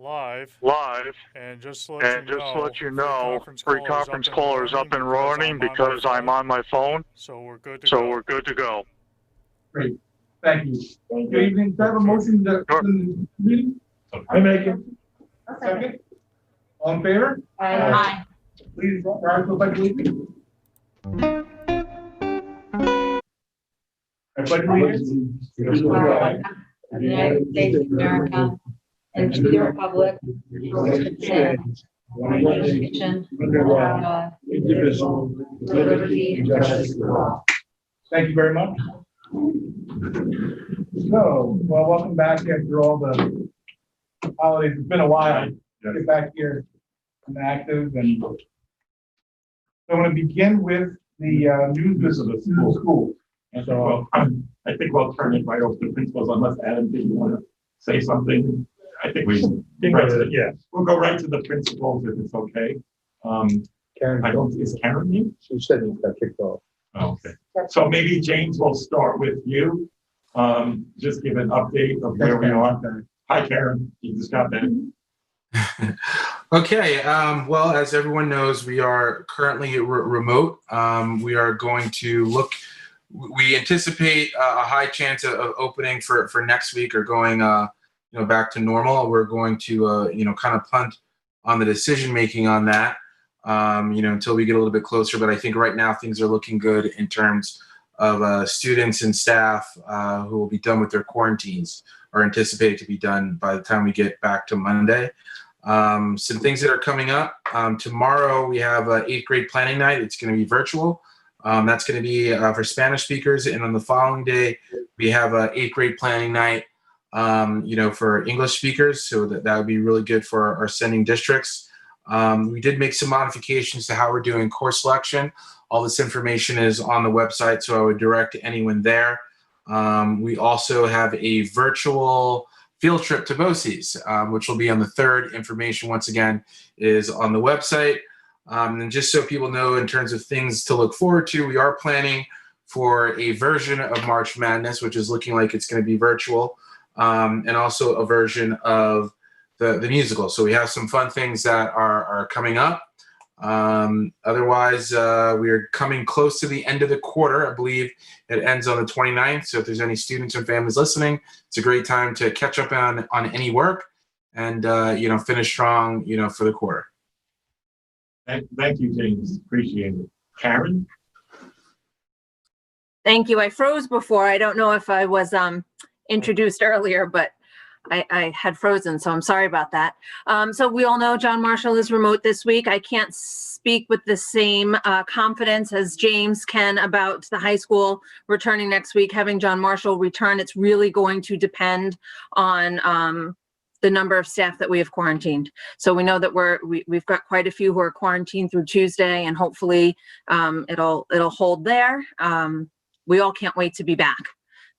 live. And just to And just to let you know, free conference caller is up and running because I'm on my phone. So we're good to go. Great. Thank you. Good evening. Do I have a motion to open the meeting? I make it. Second. All in favor? Aye. Please rise to the pledge of allegiance. I pledge allegiance to the flag of the United States of America and to the republic for which it stands, one nation, under God, indivisible, with liberty and justice for all. Thank you very much. So, well, welcome back after all the holidays. It's been a while to get back here and active. And so I'm going to begin with the new business of the school. And so I think we'll turn it right over to the principals unless Adam, did you want to say something? I think we we'll go right to the principals if it's okay. Karen, is Karen here? She said it got kicked off. Oh, okay. So maybe James will start with you. Just give an update of where we are. Hi, Karen. You just got that. Okay. Well, as everyone knows, we are currently remote. We are going to look. We anticipate a high chance of opening for next week or going, back to normal. We're going to, kind of punt on the decision making on that, until we get a little bit closer. But I think right now things are looking good in terms of students and staff who will be done with their quarantines, or anticipated to be done by the time we get back to Monday. Some things that are coming up. Tomorrow we have 8th grade planning night. It's going to be virtual. That's going to be for Spanish speakers. And on the following day, we have 8th grade planning night, for English speakers. So that would be really good for our sending districts. We did make some modifications to how we're doing course selection. All this information is on the website, so I would direct anyone there. We also have a virtual field trip to BOCES, which will be on the 3rd. Information, once again, is on the website. And just so people know, in terms of things to look forward to, we are planning for a version of March Madness, which is looking like it's going to be virtual, and also a version of the musical. So we have some fun things that are coming up. Otherwise, we are coming close to the end of the quarter. I believe it ends on the 29th. So if there's any students and families listening, it's a great time to catch up on any work and, finish strong, for the quarter. Thank you, James. Appreciate it. Karen? Thank you. I froze before. I don't know if I was introduced earlier, but I had frozen, so I'm sorry about that. So we all know John Marshall is remote this week. I can't speak with the same confidence as James can about the high school returning next week. Having John Marshall return, it's really going to depend on the number of staff that we have quarantined. So we know that we've got quite a few who are quarantined through Tuesday, and hopefully it'll hold there. We all can't wait to be back.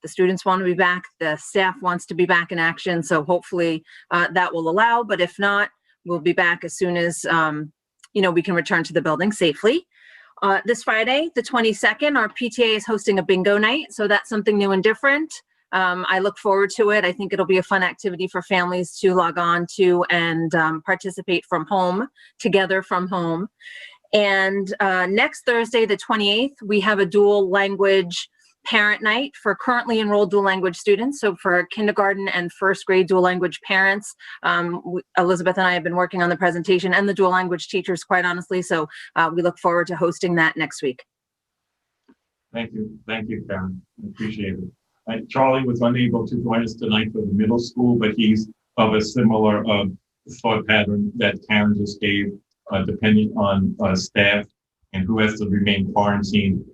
The students want to be back. The staff wants to be back in action. So hopefully that will allow. But if not, we'll be back as soon as we can return to the building safely. This Friday, the 22nd, our PTA is hosting a bingo night. So that's something new and different. I look forward to it. I think it'll be a fun activity for families to log on to and participate from home, together from home. And next Thursday, the 28th, we have a dual language parent night for currently enrolled dual language students. So for kindergarten and 1st grade dual language parents, Elizabeth and I have been working on the presentation and the dual language teachers, quite honestly. So we look forward to hosting that next week. Thank you, Karen. I appreciate it. Charlie was unable to join us tonight for the middle school, but he's of a similar thought pattern that Karen just gave, depending on staff and who has to remain quarantined.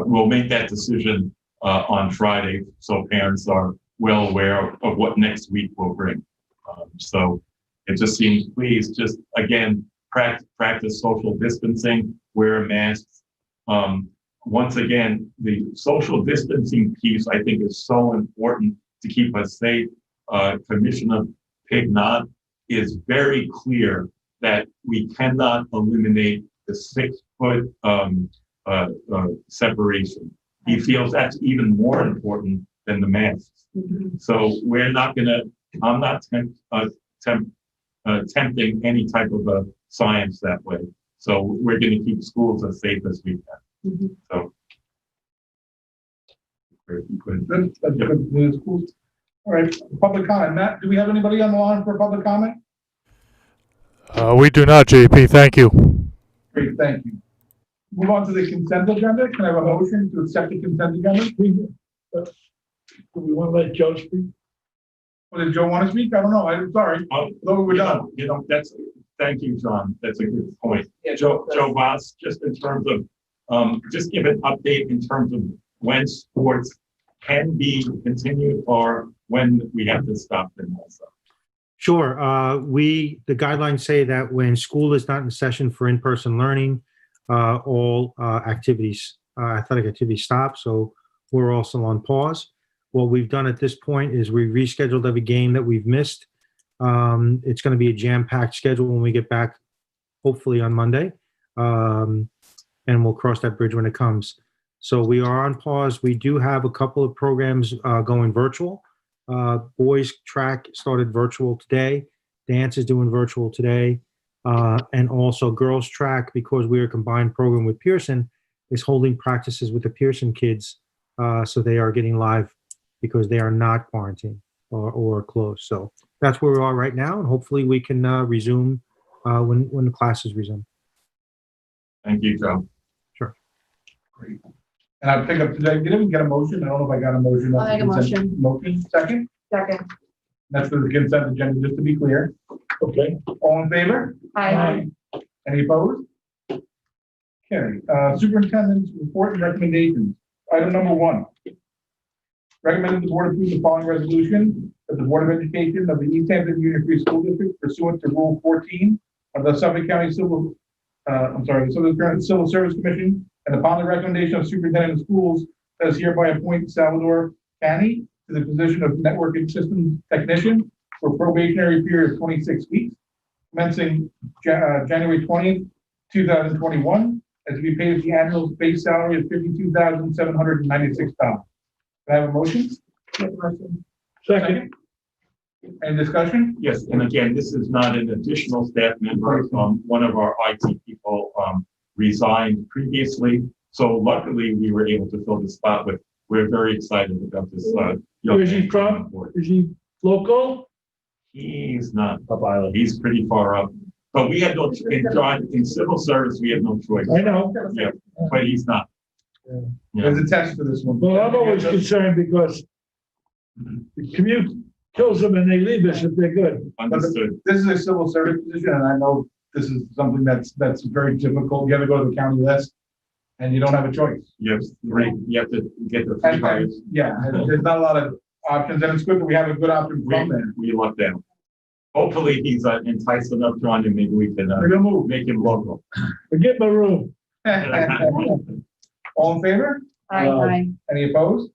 We'll make that decision on Friday, so parents are well aware of what next week will bring. So it just seems, please, just again, practice social distancing, wear masks. Once again, the social distancing piece, I think, is so important to keep us safe. Commissioner Pignott is very clear that we cannot eliminate the 6-foot separation. He feels that's even more important than the masks. Mm-hmm. So we're not gonna, I'm not attempting any type of a science that way. So we're going to keep schools as safe as we can. So. Good. That's good news. Cool. All right, public comment. Matt, do we have anybody on the line for public comment? We do not, JP. Thank you. Great, thank you. Move on to the consent agenda. Can I have a motion to accept the consent agenda? Do we want to let Joe speak? Well, did Joe want to speak? I don't know. I'm sorry. We're done. Thank you, John. That's a good point. Yeah, Joe Voss, just in terms of, just give an update in terms of when sports can be continued or when we have to stop them also. Sure. The guidelines say that when school is not in session for in-person learning, all activities, athletic activities stop. So we're also on pause. What we've done at this point is we rescheduled every game that we've missed. It's going to be a jam-packed schedule when we get back, hopefully on Monday. And we'll cross that bridge when it comes. So we are on pause. We do have a couple of programs going virtual. Boys track started virtual today. Dance is doing virtual today. And also girls track, because we are a combined program with Pearson, is holding practices with the Pearson kids. So they are getting live because they are not quarantined or closed. So that's where we are right now. And hopefully we can resume when the classes resume. Thank you, Joe. Sure. Great. And I pick up today. Did we get a motion? I don't know if I got a motion. I'll make a motion. Motion, second? Second. That's for the consent agenda, just to be clear. Okay. All in favor? Aye. Any opposed? Carry. Superintendent's report and recommendations. Item number 1. Recommended the board approve the following resolution that the Board of Education of the East Hampton Union Free School District, pursuant to Rule 14 of the Suffolk County Civil Service Commission, and upon the recommendation of Superintendent of Schools, does hereby appoint Salvador Canny to the position of Networking Systems Technician for a probationary period of 26 weeks, commencing January 20th, 2021, as to be paid at the annual base salary of $52,796. Can I have a motion? Second. Any discussion? Yes, and again, this is not an additional staff member. One of our IT people resigned previously, so luckily we were able to fill the spot. But we're very excited about this. Where is he from? Is he local? He's not up island. He's pretty far up. But we had no in civil service. We had no choice. I know. Yeah, but he's not. Yeah. There's a test for this one. Well, I'm always concerned because the commute kills them and they leave us if they're good. Understood. This is a civil service position, and I know this is something that's very difficult. You have to go to the county list, and you don't have a choice. You have to get the free hires. Yeah, there's not a lot of options, and it's good that we have a good option from there. We lucked out. Hopefully he's enticed enough, John, and maybe we can make him local. Forget my room. All in favor? Aye. Any opposed?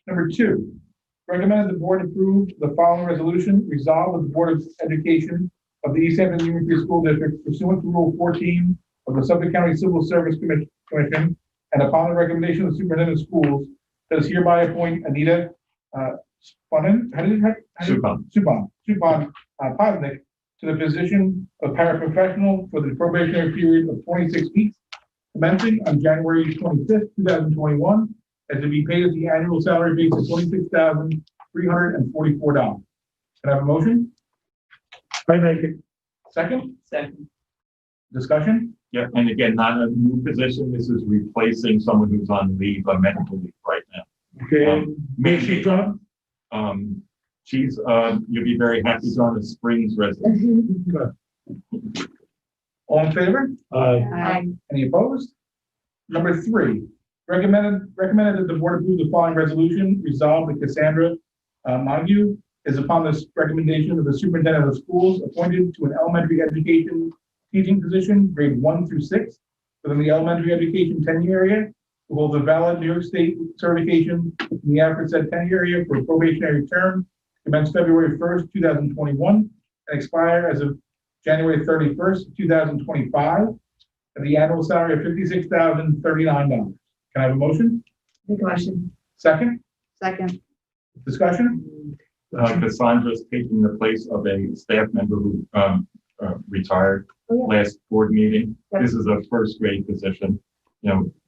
Number 2, recommended the board approve the following resolution. Resolve of the Board of Education of the East Hampton Union Free School District, pursuant to Rule 14 of the Suffolk County Civil Service Commission, and upon the recommendation of the Superintendent of Schools, does hereby appoint Anita Supon Posnick to the position of paraprofessional for the probationary period of 26 weeks, commencing on January 25th, 2021, as to be paid at the annual salary base of $26,344. Can I have a motion? I make it. Second? Second. Discussion? Yeah, and again, not a new position. This is replacing someone who's on leave, medical leave right now. Okay. Where's she from? She's, you'll be very happy, John, a Springs resident. All in favor? Aye. Any opposed? Number 3, recommended that the board approve the following resolution. Resolve that Cassandra Montague is upon the recommendation of the superintendent of schools appointed to an elementary education teaching position, grade 1 through 6, within the elementary education tenure area, who holds a valid New York State certification in the aforesaid tenure area for a probationary term, commence February 1st, 2021, and expire as of January 31st, 2025, at the annual salary of $56,039. Can I have a motion? Make a motion. Second? Second. Discussion? Cassandra's taking the place of a staff member who retired last board meeting. This is a first grade position.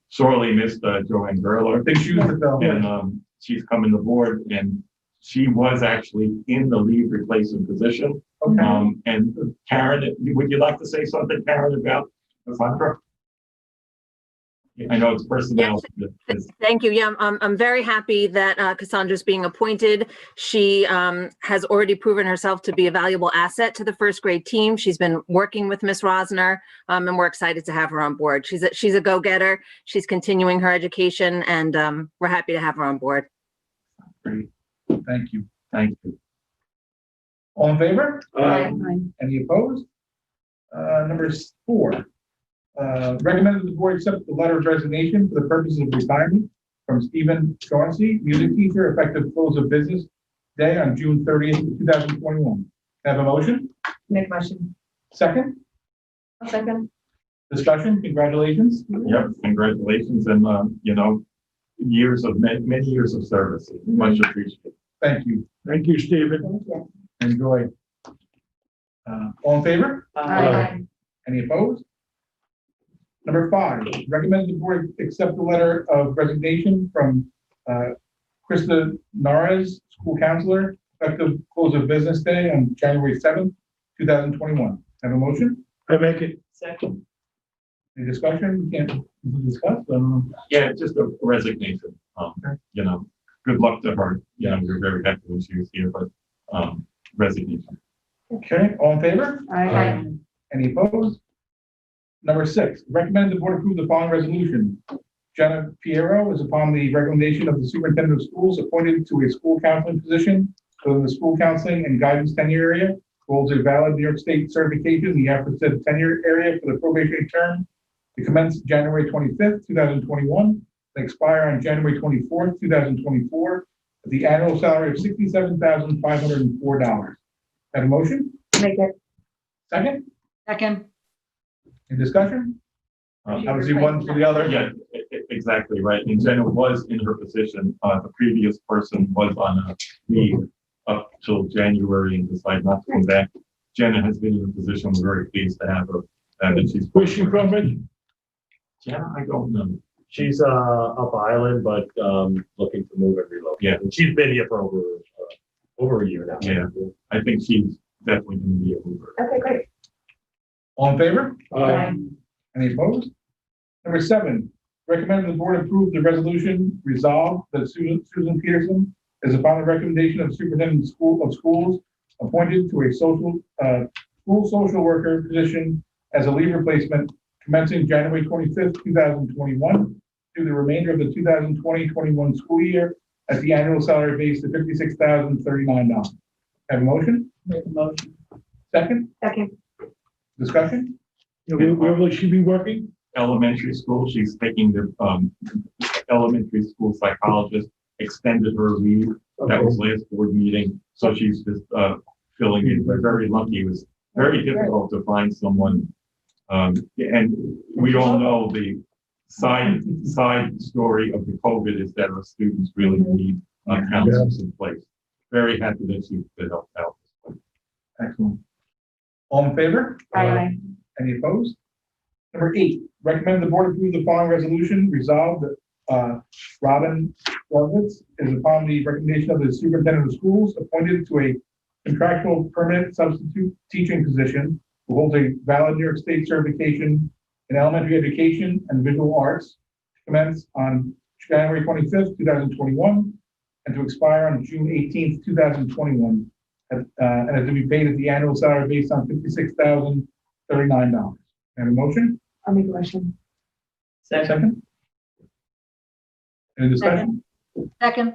Sorely missed Joanne Gerler. Big shoes to fill. And she's coming aboard, and she was actually in the lead replacement position. Okay. And Karen, would you like to say something, Karen, about Cassandra? I know it's personnel. Thank you. Yeah, I'm very happy that Cassandra's being appointed. She has already proven herself to be a valuable asset to the first grade team. She's been working with Miss Rosner, and we're excited to have her on board. She's a go-getter. She's continuing her education, and we're happy to have her on board. Great. Thank you. Thank you. All in favor? Aye. Any opposed? Number 4. Recommend that the board accept the letter of resignation for the purposes of retirement from Stephen Chauncey, music teacher, effective close of business day on June 30th, 2021. Have a motion? Make motion. Second? I'll second. Discussion? Congratulations. Yep, congratulations, and many years of service. Much appreciated. Thank you. Thank you, Stephen. Thank you. Enjoy. All in favor? Aye. Any opposed? Number 5, recommend the board accept the letter of resignation from Krista Nares, school counselor, effective close of business day on January 7th, 2021. Have a motion? I make it. Second. Any discussion? We can't discuss. Yeah, just a resignation. Good luck to her. We're very happy when she was here, but resignation. Okay, all in favor? Aye. Any opposed? Number 6, recommend the board approve the following resolution. Jenna Piero is upon the recommendation of the superintendent of schools appointed to a school counseling position within the school counseling and guidance tenure area, holds a valid New York State certification in the EHUFSD tenure area for the probationary term to commence January 25th, 2021, and expire on January 24th, 2024, at the annual salary of $67,504. Have a motion? Make it. Second? Second. Any discussion? Obviously, one for the other. Yeah, exactly right. And Jenna was in her position. The previous person was on a leave up till January and decided not to come back. Jenna has been in a position. We're very pleased to have her. And she's. Where's she from, Rich? Jenna, I don't know. She's up island, but looking to move and relocate. Yeah. And she's been here for over a year now. Yeah. I think she's definitely going to be a mover. Okay, great. All in favor? Aye. Any opposed? Number 7, recommend the board approve the resolution resolved that Susan Peterson is upon the recommendation of the superintendent of schools appointed to a school social worker position as a leave replacement commencing January 25th, 2021 through the remainder of the 2020-21 school year at the annual salary base of $56,039. Have a motion? Make a motion. Second? Second. Discussion? Where will she be working? Elementary school. She's taking the elementary school psychologist extended her leave. That was last board meeting. So she's just filling in. We're very lucky. It was very difficult to find someone. And we all know the side story of the COVID is that our students really need counselors in place. Very happy that she's been helped out. Excellent. All in favor? Aye. Any opposed? Number 8, recommend the board approve the following resolution resolved that Robin Lovitz is upon the recommendation of the superintendent of schools appointed to a contractual permanent substitute teaching position who holds a valid New York State certification in elementary education and visual arts to commence on January 25th, 2021 and to expire on June 18th, 2021. And is to be paid at the annual salary based on $56,039. Have a motion? I'll make a motion. Second. Any discussion? Second.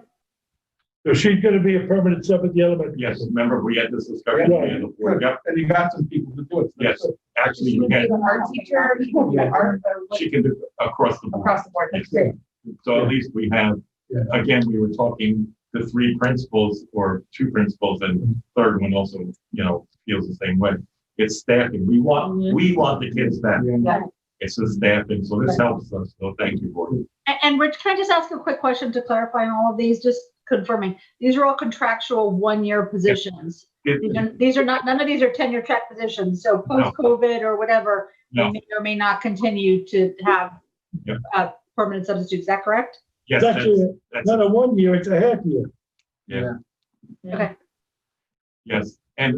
So she's gonna be a permanent sub at the elementary. Yes, remember we had this discussion. Yeah. Before. Yep. And you got some people to do it. Yes, actually, you can. Art teacher, art, She can do across the board. across the board. That's great. So at least we have, again, we were talking to 3 principals or 2 principals, and third one also, feels the same way. It's staffing. We want the kids back. Yeah. It's the staffing, so this helps us. So thank you for it. And Rich, can I just ask a quick question to clarify on all of these? Just confirming, these are all contractual one-year positions. These are not, none of these are tenure track positions. So post-COVID or whatever, No. they may or may not continue to have permanent substitutes. Is that correct? Yes, It's actually that's not a 1 year, it's a half year. yeah. Okay. Yes, and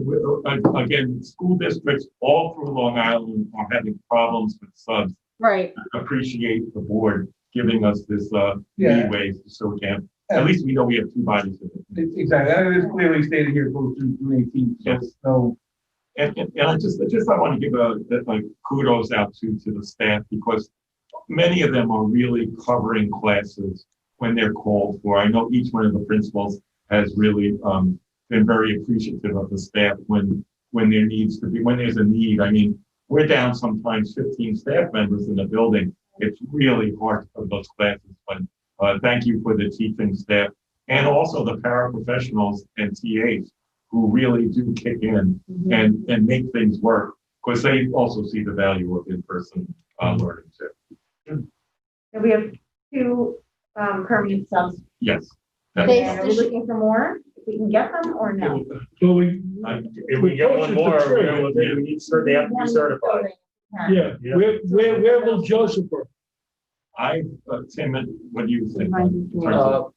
again, school districts all through Long Island are having problems with subs. Right. Appreciate the board giving us this Yeah. leeway, so we can, at least we know we have two bodies of it. Exactly, that is clearly stated here, goes through June 18th, so, Yes. so, And I just I want to give like kudos out to the staff, because many of them are really covering classes when they're called for. I know each one of the principals has really been very appreciative of the staff when there needs to be, when there's a need. I mean, we're down sometimes 15 staff members in the building. It's really hard to cover those classes, but thank you for the teaching staff and also the paraprofessionals and TAs who really do kick in and make things work, because they also see the value of in-person learning too. And we have two permanent subs. Yes. Are we looking for more? If we can get them or no? So we, If we get one more, Posted for we need, they have to be certified. yeah, where will Joseph work? Tim, what do you think? in terms of-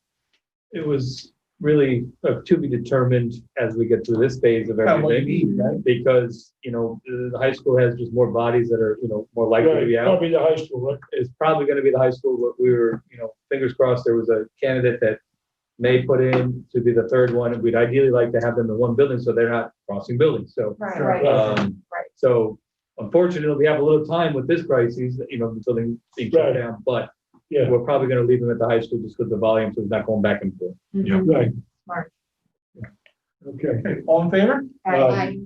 It was really to be determined as we get through this phase of Kind of what you everything. need, right? Because, the high school has just more bodies that are, more likely to be out. Probably the high school, right? It's probably gonna be the high school, but we were, fingers crossed, there was a candidate that May put in to be the third one, and we'd ideally like to have them in one building, so they're not crossing buildings, so. Right, Right. right. So unfortunately, we have a little time with this crisis, the building being shut Right. down, but Yeah, we're probably gonna leave them at the high school just because the volume, so it's not going back and forth. Yeah. right. Smart. Okay. Okay, all in favor? Aye.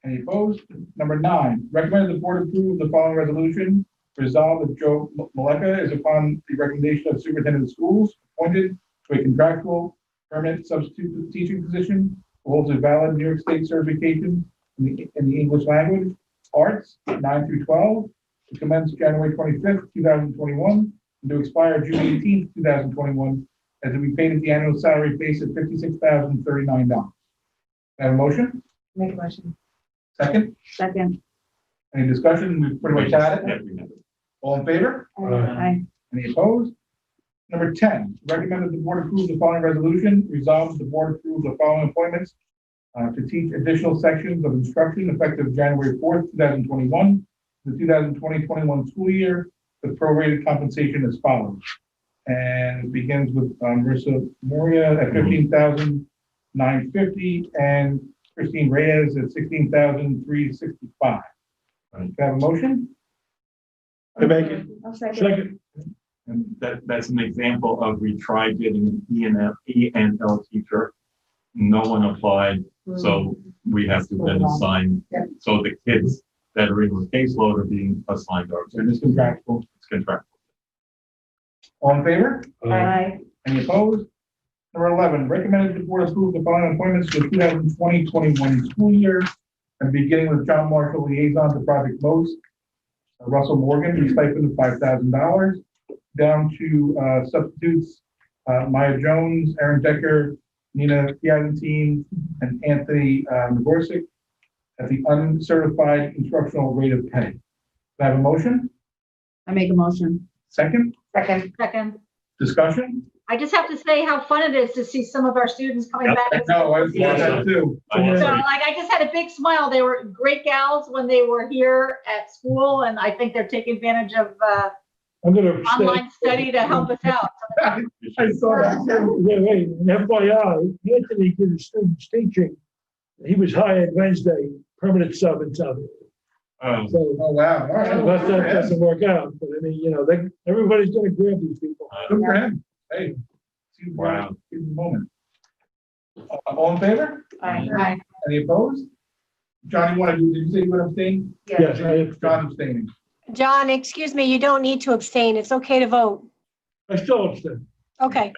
Any opposed? Number 9, recommend the board approve the following resolution. Resolve that Joe Maleka is upon the recommendation of superintendent of schools appointed to a contractual permanent substitute teaching position, who holds a valid New York State certification in the English language, arts, 9 through 12, to commence January 25th, 2021, and to expire June 18th, 2021, and to be paid at the annual salary base of $56,039. Have a motion? Make a motion. Second? Second. Any discussion? We've pretty much had it. Yeah, we have it. All in favor? Aye. Any opposed? Number 10, recommend that the board approve the following resolution. Resolve that the board approve the following appointments to teach additional sections of instruction effective January 4th, 2021, the 2020-21 school year, with prorated compensation as follows. And it begins with Marissa Moria at $15,950 and Christine Reyes at $16,365. Can I have a motion? I make it. I'll second. Second. And that's an example of, we tried getting an ENL teacher. No one applied, so we have to then assign. Yeah. So the kids that are in the caseload are being assigned our. And it's contractual. It's contractual. All in favor? Aye. Any opposed? Number 11, recommended the board approve the following appointments for the 2020-21 school year, and beginning with John Marshall, liaison to Project MOST, Russell Morgan, the stipend of $5,000, down to substitutes, Maya Jones, Aaron Decker, Nina Piazantine, and Anthony Nagorczyk at the uncertified instructional rate of pay. Do I have a motion? I make a motion. Second? Second. Second. Discussion? I just have to say how fun it is to see some of our students coming back. No, I was that too. So like, I just had a big smile. They were great gals when they were here at school, and I think they're taking advantage of I'm gonna. online study to help us out. I saw that. Wait, FYI, Anthony did his students teaching. He was hired Wednesday, permanent sub in town. So Oh, wow. All right. unless that doesn't work out, but I mean, everybody's gonna grab these people. Good for him. Hey. See the Wow. see the moment. All in favor? Aye. Any opposed? John, did you say you would abstain? Yes, I John abstaining. John, excuse me, you don't need to abstain. It's okay to vote. still abstain. Okay.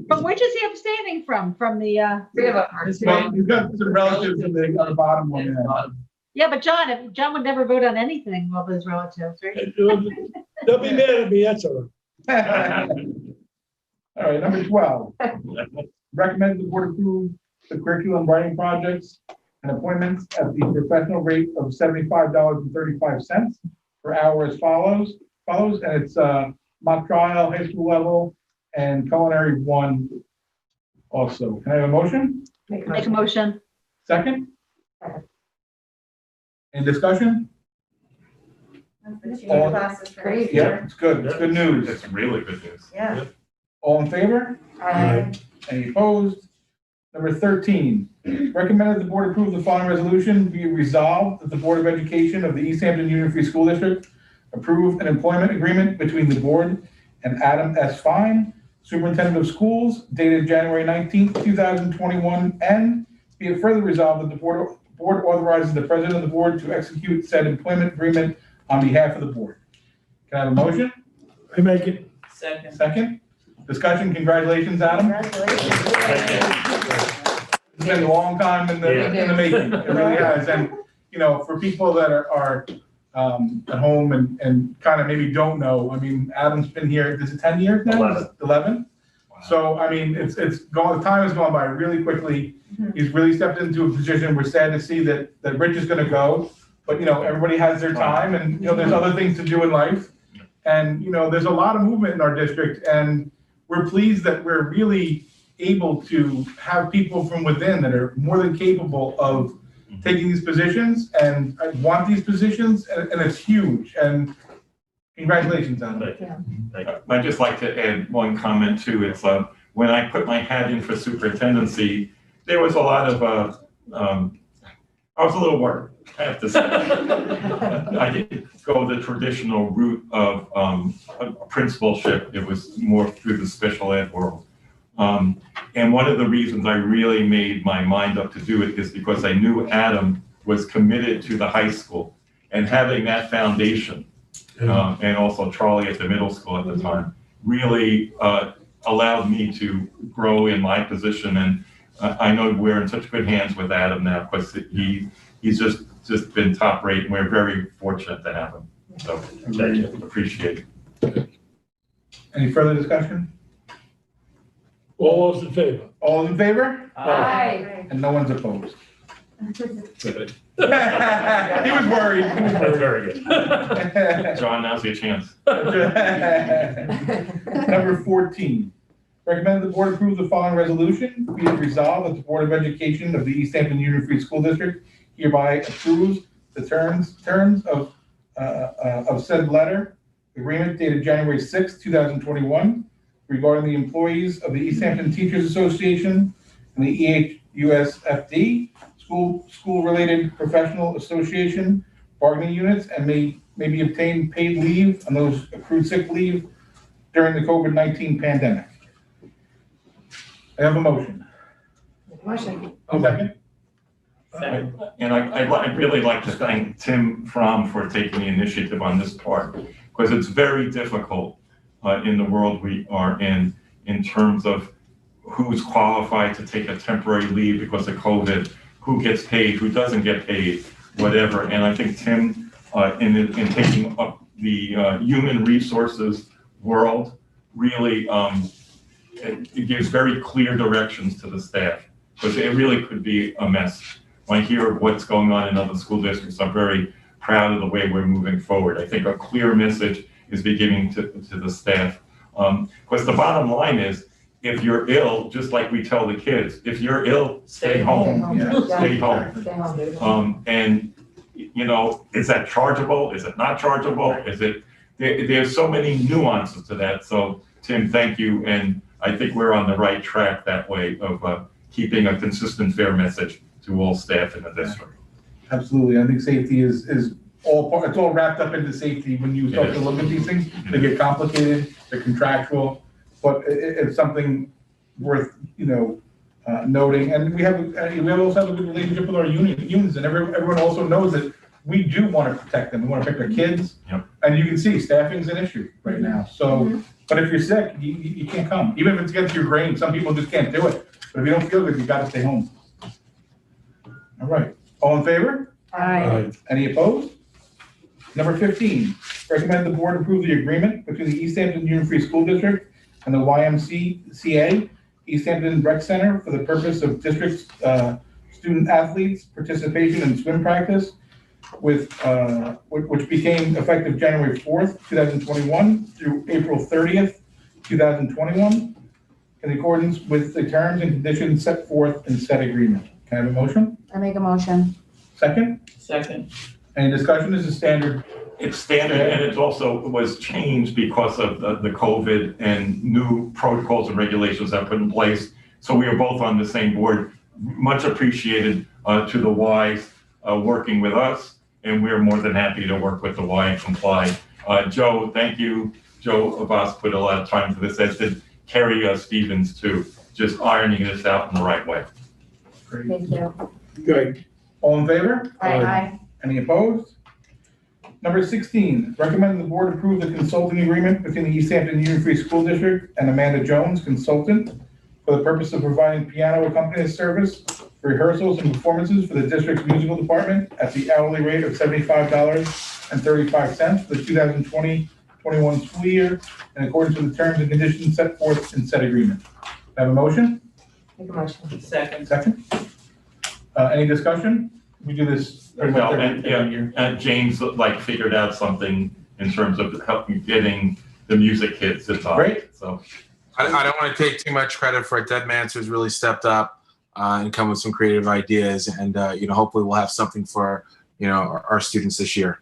From which is he abstaining from? From the, Three of them are. Well, you've got some relatives on the bottom one. yeah, but John would never vote on anything of his relatives, right? They'll be mad at me, that's all right. All right, number 12, recommend the board approve the curriculum writing projects and appointments at the professional rate of $75.35 per hour as follows, and it's mock trial, high school level, and culinary 1 also. Can I have a motion? Make a motion. Second? Any discussion? The junior class is great. Yeah, it's good. It's good news. It's really good news. Yeah. All in favor? Any opposed? Number 13, recommended the board approve the following resolution. Be it resolved that the Board of Education of the East Hampton Union Free School District approve an employment agreement between the board and Adam S. Fine, Superintendent of Schools, dated January 19th, 2021, and be it further resolved that the board authorizes the president of the board to execute said employment agreement on behalf of the board. Can I have a motion? I make it. Second? Discussion, congratulations, Adam. It's been a long time in the making, it really has, and, you know, for people that are at home and kind of maybe don't know, I mean, Adam's been here, is it 10 years now? 11? So, I mean, it's gone, the time has gone by really quickly. He's really stepped into a position. We're sad to see that Rich is gonna go, but, you know, everybody has their time, and, you know, there's other things to do in life. And, you know, there's a lot of movement in our district, and we're pleased that we're really able to have people from within that are more than capable of taking these positions and want these positions, and it's huge. And congratulations on it. I'd just like to add one comment too. It's when I put my hat in for superintendency, there was a lot of I was a little worried, I have to say. I didn't go the traditional route of a principalship. It was more through the special ed world. And one of the reasons I really made my mind up to do it is because I knew Adam was committed to the high school, and having that foundation, and also Charlie at the middle school at the time, really allowed me to grow in my position. And I know we're in such good hands with Adam now, because he's just been top rate, and we're very fortunate to have him. So thank you, appreciate it. Any further discussion? All those in favor? All in favor? Aye. And no one's opposed. Good. He was worried. That's very good. John, now's your chance. Number 14, recommend the board approve the following resolution. Be it resolved that the Board of Education of the East Hampton Union Free School District hereby approves the terms of said letter agreement dated January 6, 2021, regarding the employees of the East Hampton Teachers Association and the EHUFSD school-related professional association bargaining units, and may be obtained paid leave on those accrued sick leave during the COVID-19 pandemic. I have a motion. Motion. Second? And I'd really like to thank Tim Fromm for taking the initiative on this part, because it's very difficult in the world we are in terms of who's qualified to take a temporary leave because of COVID, who gets paid, who doesn't get paid, whatever. And I think Tim, in taking up the human resources world, really it gives very clear directions to the staff, because it really could be a mess. When I hear what's going on in other school districts, I'm very proud of the way we're moving forward. I think a clear message is beginning to the staff. Because the bottom line is, if you're ill, just like we tell the kids, if you're ill, stay home. Stay home. And, you know, is that chargeable? Is it not chargeable? Is it, there's so many nuances to that. So Tim, thank you. And I think we're on the right track that way of keeping a consistent, fair message to all staff in the district. Absolutely. I think safety is all part, it's all wrapped up into safety. When you start to look at these things, they get complicated, they're contractual, but it's something worth, you know, noting. And we also have a good relationship with our unions, and everyone also knows that we do want to protect them. We want to protect our kids. Yep. And you can see staffing's an issue right now. So, but if you're sick, you can't come. Even if it's against your grain, some people just can't do it. But if you don't feel good, you got to stay home. All right. All in favor? Aye. Any opposed? Number 15, recommend the board approve the agreement between the East Hampton Union Free School District and the YMCA East Hampton Rec Center for the purpose of district student athletes participation in swim practice with which became effective January 4th, 2021 through April 30th, 2021, in accordance with the terms and conditions set forth in said agreement. Can I have a motion? I make a motion. Second? Second. Any discussion? This is standard. It's standard, and it also was changed because of the COVID and new protocols and regulations that were put in place. So we are both on the same board. Much appreciated to the Ys working with us, and we're more than happy to work with the Y and comply. Joe, thank you. Joe Abbas put a lot of time into this, as did Kerry Stevens too, just ironing this out in the right way. Great. Thank you. Good. All in favor? Aye. Any opposed? Number 16, recommend the board approve the consulting agreement between the East Hampton Union Free School District and Amanda Jones, consultant, for the purpose of providing piano accompanist service for rehearsals and performances for the district's musical department at the hourly rate of $75.35 for the 2020-21 school year, in accordance with the terms and conditions set forth in said agreement. Have a motion? Make a motion. Second. Second? Any discussion? We do this pretty much No, every year. and James figured out something in terms of helping getting the music kids involved. Great. So I don't want to take too much credit for it. Deb Mance has really stepped up and come with some creative ideas, and hopefully we'll have something for our students this year.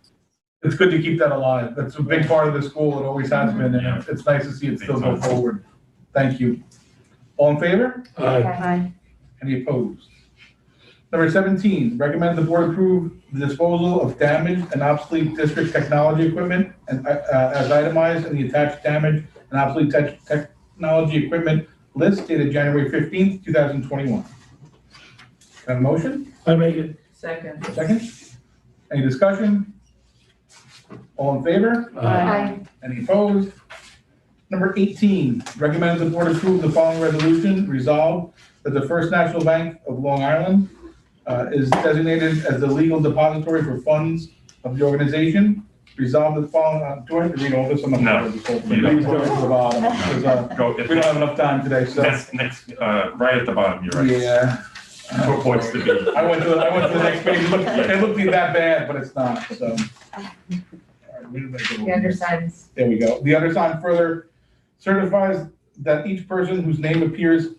It's good to keep that alive. That's a big part of the school. It always has been, and it's nice to see it still go forward. Thank you. All in favor? Aye. Any opposed? Number 17, recommend the board approve the disposal of damaged and obsolete district technology equipment and as itemized in the attached damaged and obsolete technology equipment list dated January 15th, 2021. Can I have a motion? I make it. Second. Second? Any discussion? All in favor? Aye. Any opposed? Number 18, recommend the board approve the following resolution. Resolved that the First National Bank of Long Island is designated as the legal depository for funds of the organization. Resolved that the following, do I have to read all this? I'm not No. Please go to the bottom, because we don't have enough time today, so. next, right at the bottom, you're right. Yeah. 4 points to be. I went to the next page. It looked that bad, but it's not, so. All right, where did I go? The undersigned. There we go. The undersigned further certifies that each person whose name appears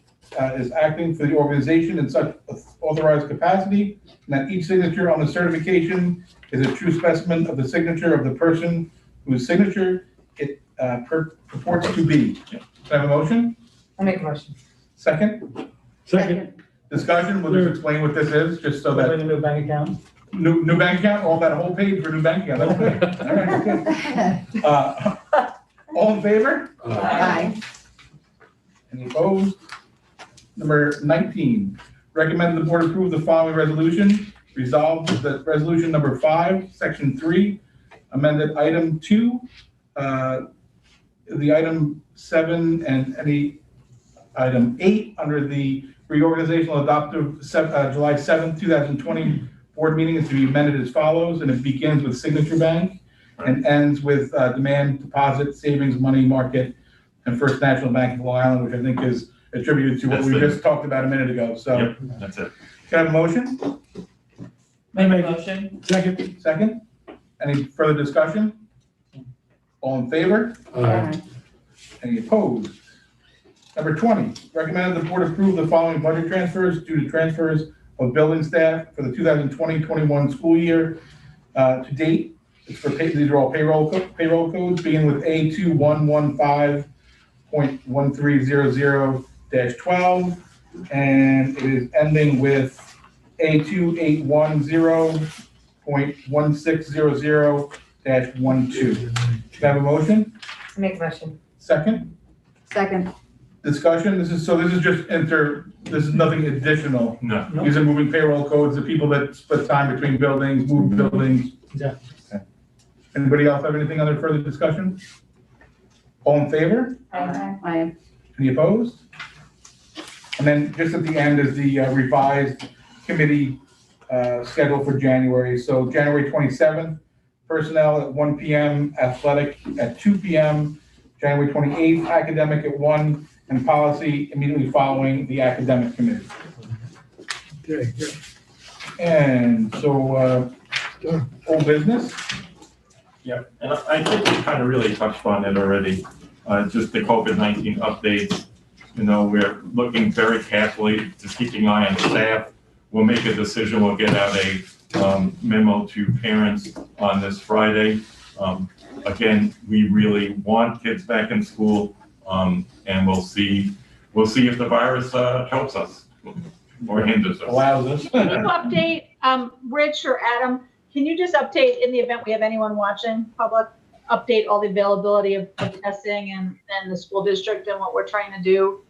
is acting for the organization in such authorized capacity, and that each signature on the certification is a true specimen of the signature of the person whose signature it purports to be. Can I have a motion? I make a motion. Second? Second. Discussion, we'll just explain what this is, just so that. the new bank account? New bank account, all that whole page for new bank account, that's good. All right, good. All in favor? Aye. Any opposed? Number 19, recommend the board approve the following resolution. Resolved that resolution number 5, section 3, amended item 2, the item 7 and any item 8 under the reorganizational adoptive July 7th, 2020 board meeting is to be amended as follows, and it begins with Signature Bank and ends with Demand Deposit Savings Money Market and First National Bank of Long Island, which I think is attributed to what we just talked about a minute ago. So, Yep, that's it. can I have a motion? Make a motion. Second. Second? Any further discussion? All in favor? Aye. Any opposed? Number 20, recommend the board approve the following budget transfers due to transfers of building staff for the 2020-21 school year. To date, it's for these are all payroll codes, beginning with A2115.1300-12, and it is ending with A2810.1600-12. Can I have a motion? I make a motion. Second? Second. Discussion, this is just this is nothing additional. No. These are moving payroll codes, the people that split time between buildings, move buildings. Exactly. Okay. Anybody else have anything under further discussion? All in favor? Aye. Any opposed? And then just at the end is the revised committee schedule for January. So January 27th, personnel at 1 p.m., athletic at 2 p.m., January 28th, academic at 1, and policy immediately following the academic committee. Okay, good. And so, old business? Yeah, and I think we kind of really touched on it already. Just the COVID-19 updates. You know, we're looking very carefully, just keeping an eye on staff. We'll make a decision. We'll get out a memo to parents on this Friday. Again, we really want kids back in school, and we'll see if the virus helps us or hinders us. Allows us. Can you update, Rich or Adam, can you just update, in the event we have anyone watching, public, update all the availability of testing and the school district and what we're trying to do?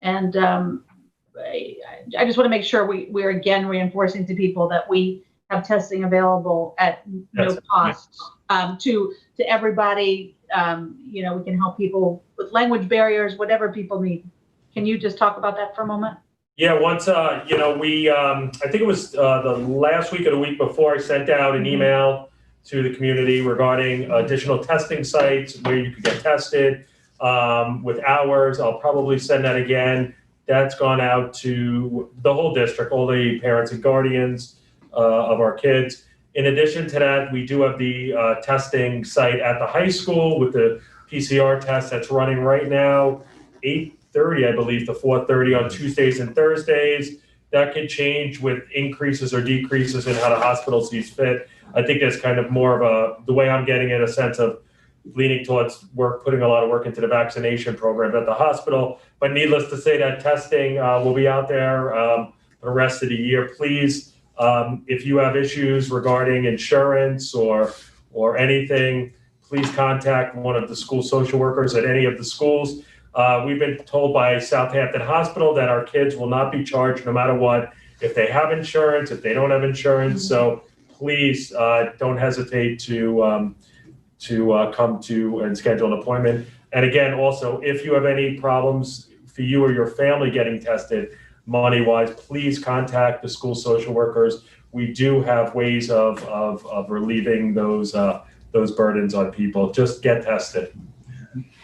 And I just want to make sure we're again reinforcing to people that we have testing available at no cost to everybody. You know, we can help people with language barriers, whatever people need. Can you just talk about that for a moment? Yeah, once, you know, we, I think it was the last week or the week before, I sent out an email to the community regarding additional testing sites where you could get tested with hours. I'll probably send that again. That's gone out to the whole district, all the parents and guardians of our kids. In addition to that, we do have the testing site at the high school with the PCR test that's running right now, 8:30, I believe, to 4:30 on Tuesdays and Thursdays. That could change with increases or decreases in how the hospital sees fit. I think there's kind of more of the way I'm getting it, a sense of leaning towards putting a lot of work into the vaccination program at the hospital. But needless to say, that testing will be out there for the rest of the year. Please, if you have issues regarding insurance or anything, please contact one of the school social workers at any of the schools. We've been told by Southampton Hospital that our kids will not be charged no matter what, if they have insurance, if they don't have insurance. So please don't hesitate to come to and schedule an appointment. And again, also, if you have any problems for you or your family getting tested money-wise, please contact the school social workers. We do have ways of relieving those burdens on people. Just get tested.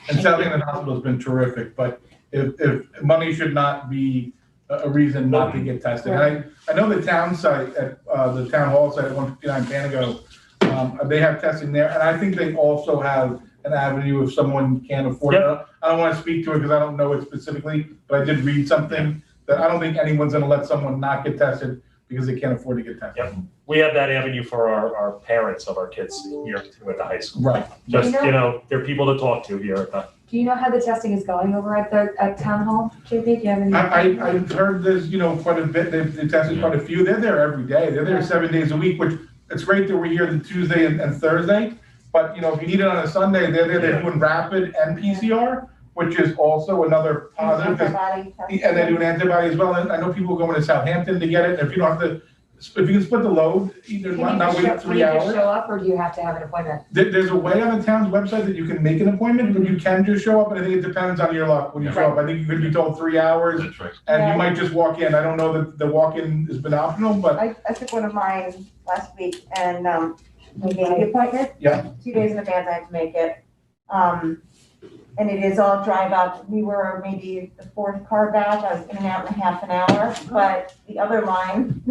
And Southampton Hospital has been terrific, but if money should not be a reason not to get tested. And I know the town site at the town hall site at 159 Panago, they have testing there, and I think they also have an avenue if someone can't afford it. I don't want to speak to it because I don't know it specifically, but I did read something that I don't think anyone's going to let someone not get tested because they can't afford to get tested. Yep. We have that avenue for our parents of our kids here too at the high school. Right. Just, you know, they're people to talk to here at the. Do you know how the testing is going over at town hall, JP? Do you have any? I've heard there's, you know, quite a bit. They've tested quite a few. They're there every day. They're there 7 days a week, which it's great that we're here the Tuesday and Thursday. But, you know, if you need it on a Sunday, they're there. They're doing rapid and PCR, which is also another positive. And they do an antibody as well. And I know people going to Southampton to get it. And if you don't have to, if you can split the load, either not wait 3 hours. Can you show up, or do you have to have an appointment? There's a way on the town's website that you can make an appointment, but you can just show up, and I think it depends on your luck when you show up. I think you could be told 3 hours, and you might just walk in. I don't know that the walk-in has been optional, but. I took one of mine last week and made the appointment. Yeah. 2 days in advance I had to make it. And it is all drive up. We were maybe the fourth car back. I was in and out in half an hour, but the other line,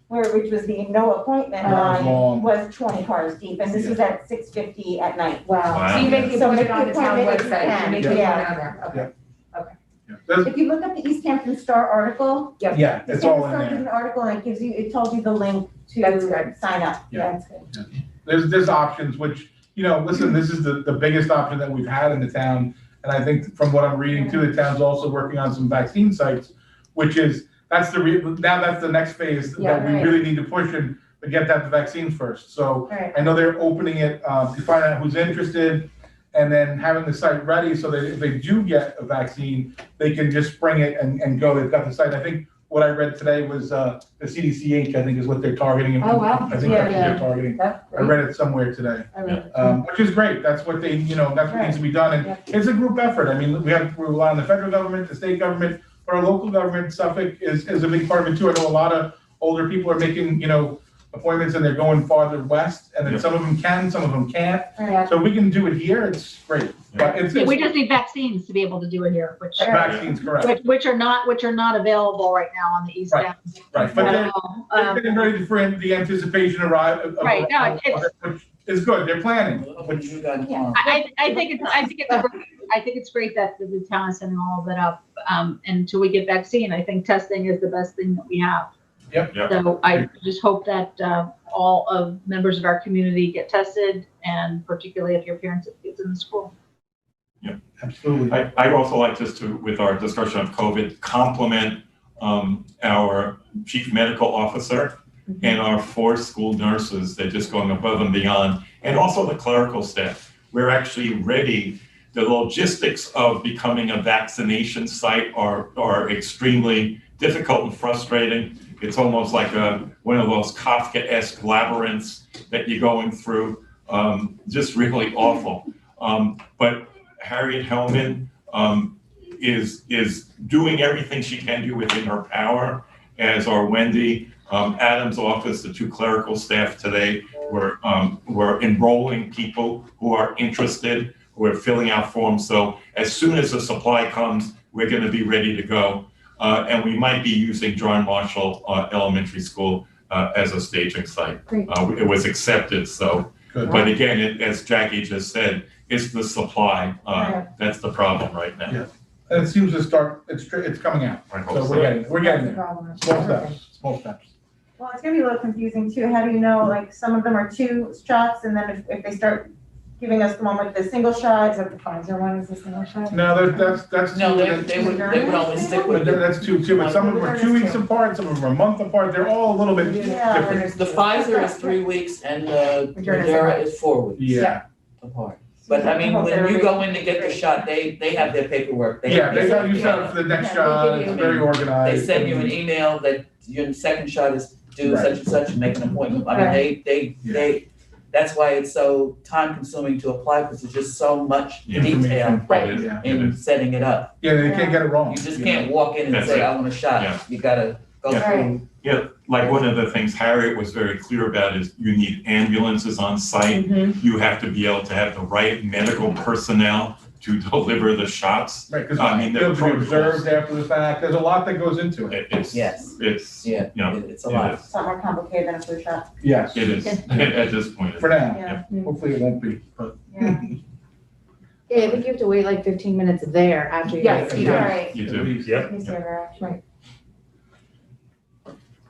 which was the no appointment line, was 20 cars deep, and this was at 6:50 at night. Wow. So you make the appointment on the town website. You make the appointment on there. Okay. If you look at the East Hampton Star article, Yeah, it's all in There's there. an article and it tells you the link to sign up. Yeah. That's good. There's options, which, you know, listen, this is the biggest option that we've had in the town. And I think from what I'm reading too, the town's also working on some vaccine sites, which is, that's the next phase that we really need to push and get that the vaccines first. So I know they're opening it to find out who's interested, and then having the site ready so that if they do get a vaccine, they can just bring it and go. They've got the site. I think what I read today was the CDCH, I think, is what they're targeting. Oh, wow. I think that's what they're targeting. I read it somewhere today, which is great. That's what they, you know, that's what needs to be done. And it's a group effort. I mean, we rely on the federal government, the state government, but our local government, Suffolk, is a big part of it too. I know a lot of older people are making, you know, appointments and they're going farther west, and then some of them can, some of them can't. So we can do it here, it's great. But it's We just need vaccines to be able to do it here, which vaccines, correct. which are not available right now on the East Right. End. Right, but they're getting ready for the anticipation of Right, no, which is good, they're planning. I think it's great that the town is setting all of that up. Until we get vaccine, I think testing is the best thing that we have. Yep. So I just hope that all of members of our community get tested, and particularly if your parents have kids in the school. Yeah, absolutely. I'd also like just to, with our discussion of COVID, compliment our chief medical officer and our 4 school nurses. They're just going above and beyond, and also the clerical staff. We're actually ready. The logistics of becoming a vaccination site are extremely difficult and frustrating. It's almost like one of those Kafkaesque labyrinths that you're going through, just really awful. But Harriet Hellman is doing everything she can do within her power, as are Wendy. Adam's office, the 2 clerical staff today were enrolling people who are interested. We're filling out forms. So as soon as the supply comes, we're going to be ready to go. And we might be using John Marshall Elementary School as a staging site. It was accepted. So, but again, as Jackie just said, it's the supply. That's the problem right now. Yeah. And it seems to start, it's coming out. I hope So we're getting there. Small steps. Well, it's gonna be a little confusing too. How do you know, like, some of them are 2 shots, and then if they start giving us the one with the single shot, is that the Pfizer one, is the single shot? No, that's. No, they would always stick with it. That's 2 too, but some of them are 2 weeks apart, some of them are a month apart, they're all a little bit different. The Pfizer is 3 weeks and the Moderna is 4 weeks. Yeah. Apart. But I mean, when you go in to get the shot, they have their paperwork. They got you set up for the next shot, it's very organized. They send you an email that your second shot is due such and such, and make an appointment. I mean, they that's why it's so time consuming to apply, because there's just so much detail in setting it up. Yeah, they can't get it wrong. You just can't walk in and say, I want a shot. You gotta go through. Yeah, like one of the things Harriet was very clear about is you need ambulances on site. You have to be able to have the right medical personnel to deliver the shots. Right, because I mean, they'll be observed after the fact. There's a lot that goes into it. It's you know, it's a lot. It's not more complicated than a flu shot. Yes. It is at this point. For now. Yeah. Hopefully it won't be, but. Yeah. Yeah, I think you have to wait like 15 minutes there after you get Yes, right. You do. Yep. Right.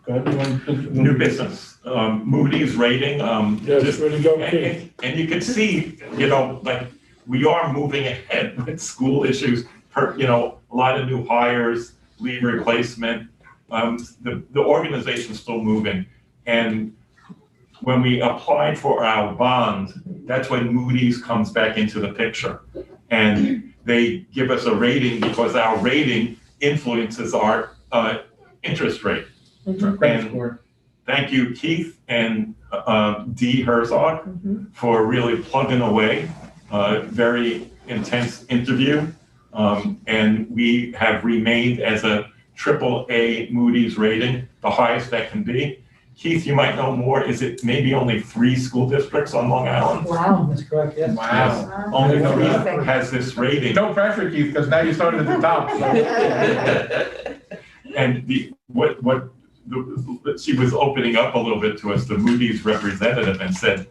Go ahead. New business, Moody's rating, Yes, ready to go, Keith. and you can see, you know, like, we are moving ahead with school issues, you know, a lot of new hires, leave replacement. The organization's still moving. And when we applied for our bond, that's when Moody's comes back into the picture. And they give us a rating because our rating influences our interest rate. And thank you, Keith and Dee Herzog, for really plugging away. Very intense interview. And we have remained as a AAA Moody's rating, the highest that can be. Keith, you might know more. Is it maybe only 3 school districts on Long Island? Wow. That's correct, yes. Wow. Only 3 has this rating. No pressure, Keith, because now you started at the top. So. And she was opening up a little bit to us, the Moody's representative, and said,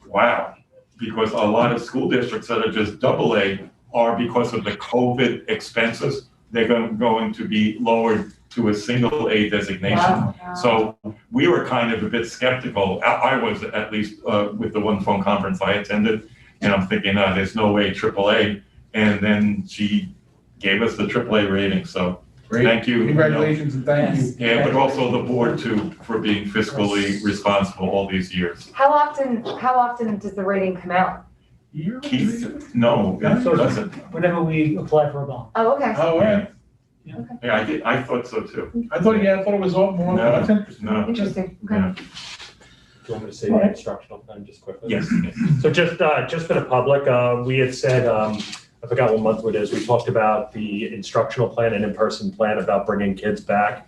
wow, because a lot of school districts that are just AA are, because of the COVID expenses, they're going to be lowered to a single A designation. Wow. So we were kind of a bit skeptical. I was, at least with the one phone conference I attended, and I'm thinking, there's no way AAA. And then she gave us the AAA rating. So Great. Thank you. Congratulations and thank you. Yeah, but also the board too, for being fiscally responsible all these years. How often does the rating come out? Keith, no, it doesn't. Whenever we apply for a bond. Oh, okay. Oh, right. Yeah, I thought so too. I thought it was all more, No. that's interesting. No. Interesting. Okay. Yeah. Do you want me to say the instructional plan just quickly? Yes. So just for the public, we had said, I forgot what month it is, we talked about the instructional plan and in-person plan about bringing kids back.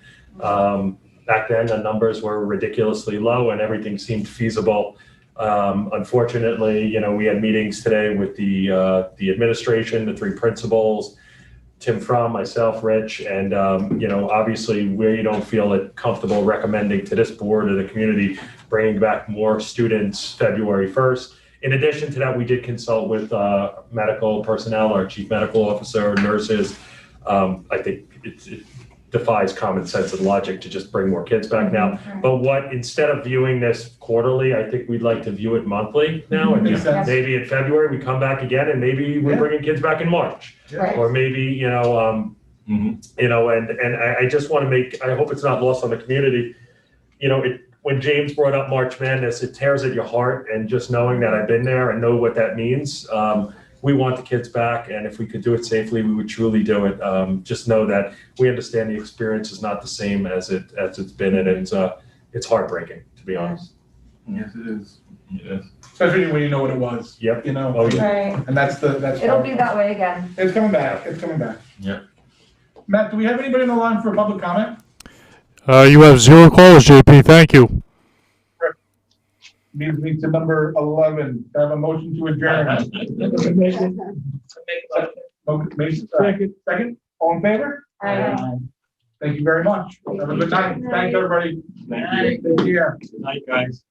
Back then, the numbers were ridiculously low and everything seemed feasible. Unfortunately, you know, we had meetings today with the administration, the 3 principals, Tim Fromm, myself, Rich, and, you know, obviously we don't feel it comfortable recommending to this board or the community bringing back more students February 1st. In addition to that, we did consult with medical personnel, our chief medical officer, nurses. I think it defies common sense and logic to just bring more kids back now. But instead of viewing this quarterly, I think we'd like to view it monthly now. And maybe in February we come back again, and maybe we're bringing kids back in March, or maybe you know, and I just want to make. I hope it's not lost on the community. You know, when James brought up March Madness, it tears at your heart, and just knowing that I've been there and know what that means. We want the kids back, and if we could do it safely, we would truly do it. Just know that we understand the experience is not the same as it's been, and it's heartbreaking, to be honest. Yes, it is. It is. Especially when you know what it was. Yep. You know. Oh, yeah. Right. And that's. It'll be that way again. It's coming back. It's coming back. Yeah. Matt, do we have anybody on the line for public comment? You have 0 calls, JP. Thank you. Means me to number 11. I have a motion to adjourn. Second. All in favor? Aye. Thank you very much. Have a good night. Thanks, everybody. Thank you. Take care. Good night, guys.